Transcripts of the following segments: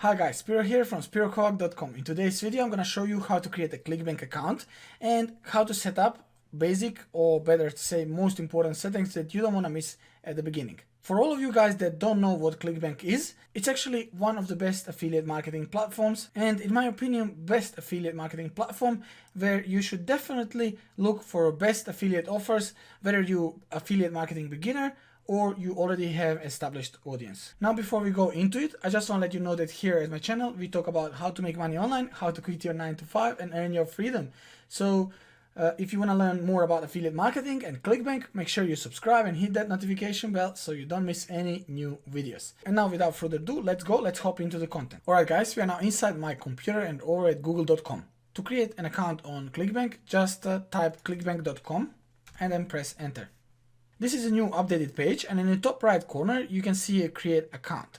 Hi guys, Spiro here from spirokovac.com. In today's video I'm going to show you how to create a Clickbank account and how to set up basic, or better to say most important settings that you don't want to miss at the beginning. For all of you guys that don't know what Clickbank is, it's actually one of the best affiliate marketing platforms, and in my opinion best affiliate marketing platform where you should definitely look for best affiliate offers, whether you affiliate marketing beginner or you already have established audience. Now before we go into it, I just want to let you know that here at my channel we talk about how to make money online, how to quit your 9 to 5 and earn your freedom. So if you want to learn more about affiliate marketing and Clickbank, make sure you subscribe and hit that notification bell so you don't miss any new videos. And now without further ado, let's hop into the content. Alright guys, we are now inside my computer and over at google.com. To create an account on Clickbank, just type clickbank.com and then press enter. This is a new updated page, and in the top right corner you can see a create account.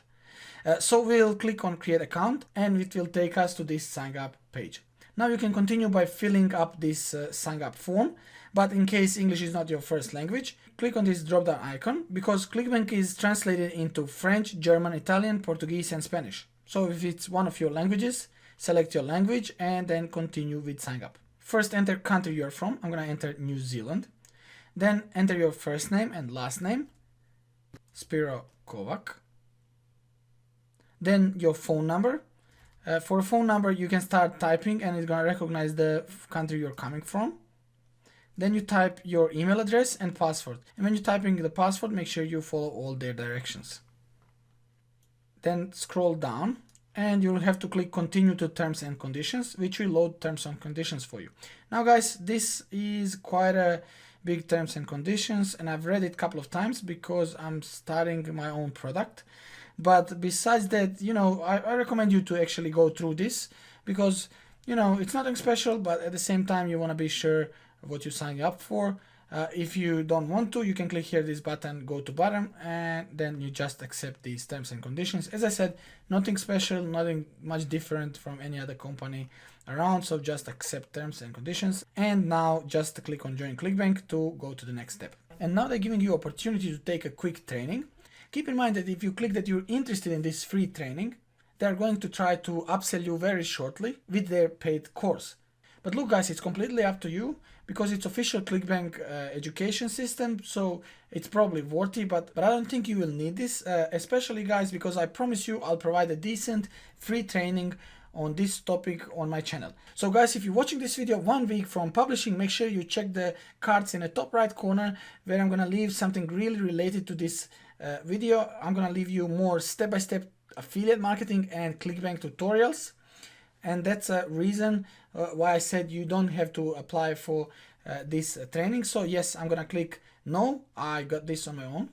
So we'll click on create account and it will take us to this sign up page. Now you can continue by filling up this sign up form, but in case English is not your first language, click on this drop down icon because Clickbank is translated into French, German, Italian, Portuguese and Spanish. So if it's one of your languages, select your language and then continue with sign up. First enter country you're from. I'm gonna enter New Zealand. Then enter your first name and last name, Spiro Kovac. Then your phone number. For a phone number you can start typing and it's going to recognize the country you're coming from. Then you type your email address and password. And when you're typing the password, make sure you follow all their directions. Then scroll down and you'll have to click continue to terms and conditions, which will load terms and conditions for you. Now guys, this is quite a big terms and conditions and I've read it a couple of times because I'm starting my own product. But besides that, I recommend you to actually go through this because, it's nothing special, but at the same time you want to be sure of what you're signing up for. If you don't want to, you can click here this button, go to bottom, and then you just accept these terms and conditions. As I said, nothing special, nothing much different from any other company around, so just accept terms and conditions. And now just click on join Clickbank to go to the next step. And now they're giving you opportunity to take a quick training. Keep in mind that if you click that you're interested in this free training, they're going to try to upsell you very shortly with their paid course. But look guys, it's completely up to you because it's official Clickbank education system, so it's probably worthy, but I don't think you will need this, especially guys, because I promise you I'll provide a decent free training on this topic on my channel. So guys, if you're watching this video 1 week from publishing, make sure you check the cards in the top right corner where I'm gonna leave something really related to this video. I'm gonna leave you more step-by-step affiliate marketing and Clickbank tutorials. And that's a reason why I said you don't have to apply for this training. So yes, I'm gonna click no, I got this on my own.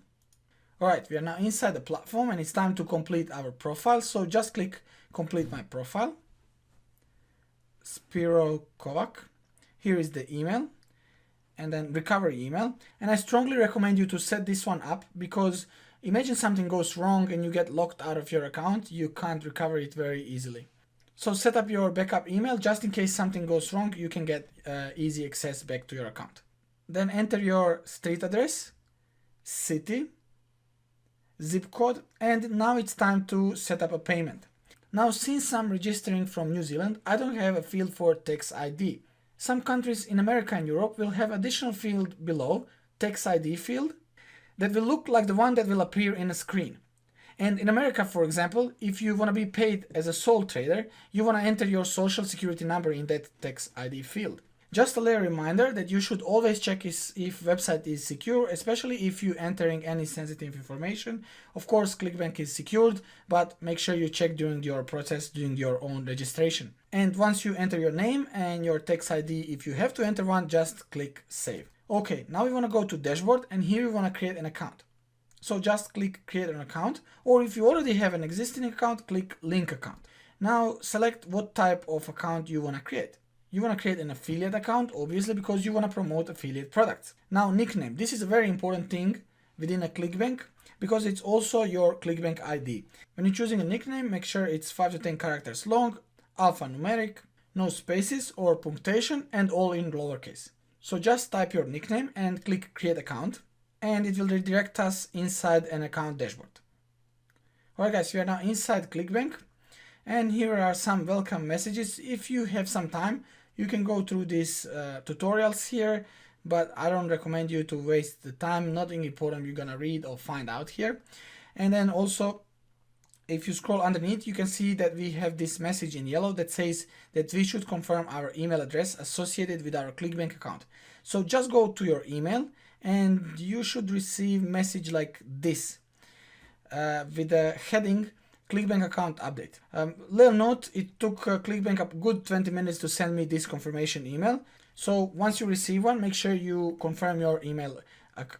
Alright, we are now inside the platform and it's time to complete our profile. So just click complete my profile. Spiro Kovac. Here is the email and then recovery email. And I strongly recommend you to set this one up because imagine something goes wrong and you get locked out of your account, you can't recover it very easily. So set up your backup email just in case something goes wrong, you can get easy access back to your account. Then enter your street address, city, zip code, and now it's time to set up a payment. Now since I'm registering from New Zealand, I don't have a field for tax ID. Some countries in America and Europe will have additional field below, tax ID field, that will look like the one that will appear in a screen. And in America, for example, if you want to be paid as a sole trader, you want to enter your social security number in that tax ID field. Just a little reminder that you should always check if website is secure, especially if you're entering any sensitive information. Of course, Clickbank is secured, but make sure you check during your process, during your own registration. And once you enter your name and your tax ID, if you have to enter one, just click save. Okay, now we want to go to dashboard and here we want to create an account. So just click create an account, or if you already have an existing account, click link account. Now select what type of account you want to create. You want to create an affiliate account, obviously, because you want to promote affiliate products. Now nickname, this is a very important thing within a Clickbank because it's also your Clickbank ID. When you're choosing a nickname, make sure it's 5 to 10 characters long, alphanumeric, no spaces or punctuation, and all in lowercase. So just type your nickname and click create account, and it will redirect us inside an account dashboard. Alright guys, we are now inside Clickbank And here are some welcome messages. If you have some time, you can go through these tutorials here, but I don't recommend you to waste the time. Nothing important you're gonna read or find out here. And then also, if you scroll underneath, you can see that we have this message in yellow that says that we should confirm our email address associated with our Clickbank account. So just go to your email and you should receive message like this with the heading Clickbank account update. Little note, it took Clickbank a good 20 minutes to send me this confirmation email. So once you receive one, make sure you confirm your email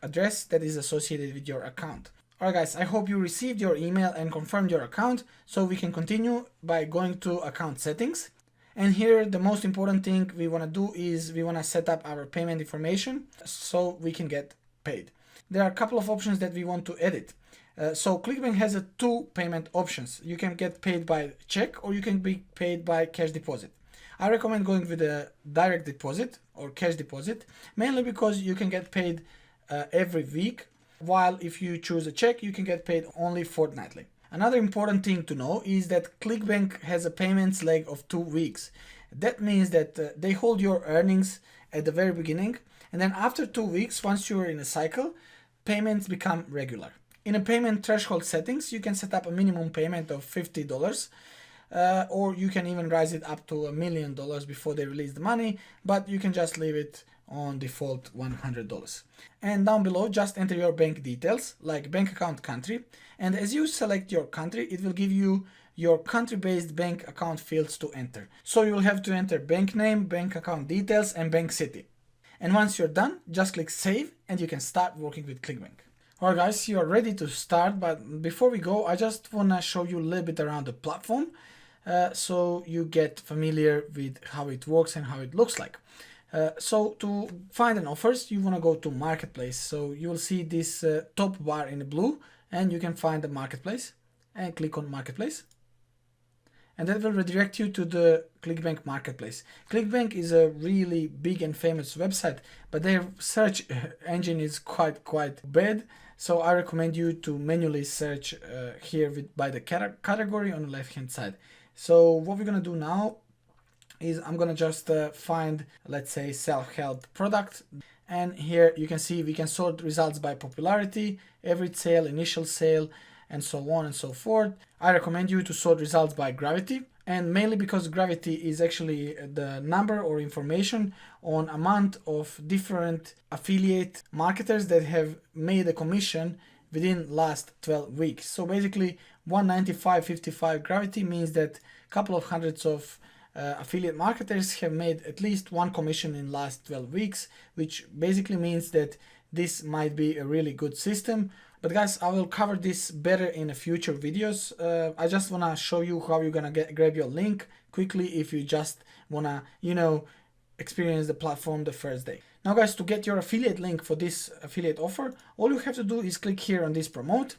address that is associated with your account. Alright guys, I hope you received your email and confirmed your account, so we can continue by going to account settings. And here the most important thing we want to do is we want to set up our payment information so we can get paid. There are a couple of options that we want to edit. So Clickbank has two payment options. You can get paid by check or you can be paid by cash deposit. I recommend going with a direct deposit or cash deposit, mainly because you can get paid every week, while if you choose a check, you can get paid only fortnightly. Another important thing to know is that Clickbank has a payments lag of 2 weeks. That means that they hold your earnings at the very beginning, and then after 2 weeks, once you're in a cycle, payments become regular. In a payment threshold settings, you can set up a minimum payment of $50, or you can even raise it up to $1 million before they release the money, but you can just leave it on default $100. And down below, just enter your bank details like bank account country, and as you select your country, it will give you your country-based bank account fields to enter. So you'll have to enter bank name, bank account details, and bank city. And once you're done, just click save and you can start working with Clickbank. Alright guys, you are ready to start, but before we go, I just wanna show you a little bit around the platform so you get familiar with how it works and how it looks like. So to find an offers, you want to go to marketplace. So you will see this top bar in the blue and you can find the marketplace and click on marketplace. And that will redirect you to the Clickbank marketplace. Clickbank is a really big and famous website, but their search engine is quite bad. So I recommend you to manually search here by the category on the left hand side. So what we're going to do now is I'm gonna just find, let's say, self-help product, and here you can see we can sort results by popularity, average sale, initial sale, and so on and so forth. I recommend you to sort results by gravity, and mainly because gravity is actually the number or information on amount of different affiliate marketers that have made a commission within last 12 weeks. So basically 195.55 gravity means that a couple of hundreds of affiliate marketers have made at least one commission in last 12 weeks, which basically means that this might be a really good system. But guys, I will cover this better in a future videos. I just want to show you how you're gonna grab your link quickly if you just wanna, experience the platform the first day. Now guys, to get your affiliate link for this affiliate offer, all you have to do is click here on this promote,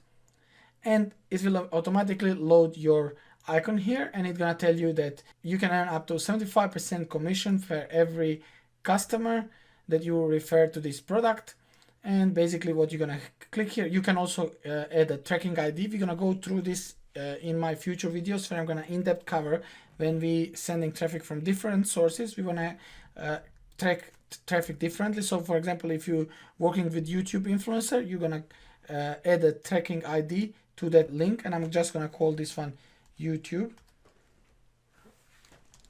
and it will automatically load your icon here, and it's gonna tell you that you can earn up to 75% commission for every customer that you refer to this product. And basically what you're gonna click here, you can also add a tracking ID. We're gonna go through this in my future videos where I'm gonna in-depth cover when we sending traffic from different sources. We wanna track traffic differently. So for example, if you're working with YouTube influencer, you're gonna add a tracking ID to that link, and I'm just gonna call this one YouTube,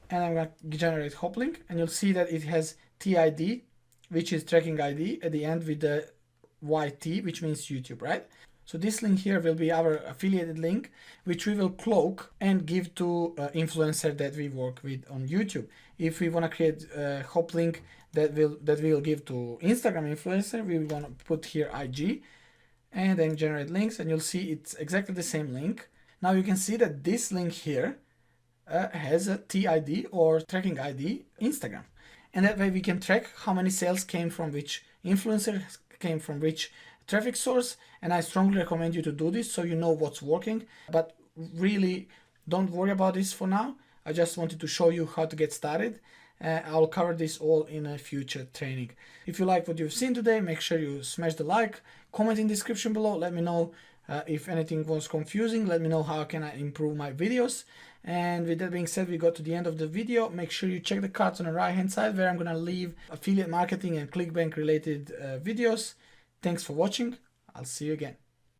and I'm going to generate hop link, and you'll see that it has TID, which is tracking ID, at the end with the YT, which means YouTube, right? So this link here will be our affiliated link, which we will cloak and give to influencer that we work with on YouTube. If we want to create a hop link that we will give to Instagram influencer, we want to put here IG and then generate links, and you'll see it's exactly the same link. Now you can see that this link here has a TID or tracking ID Instagram. And that way we can track how many sales came from which influencer, came from which traffic source. And I strongly recommend you to do this so you know what's working. But really don't worry about this for now. I just wanted to show you how to get started. I'll cover this all in a future training. If you like what you've seen today, make sure you smash the like, comment in the description below, let me know If anything was confusing, let me know how can I improve my videos. And with that being said, we got to the end of the video. Make sure you check the cards on the right hand side where I'm gonna leave affiliate marketing and Clickbank related videos. Thanks for watching. I'll see you again.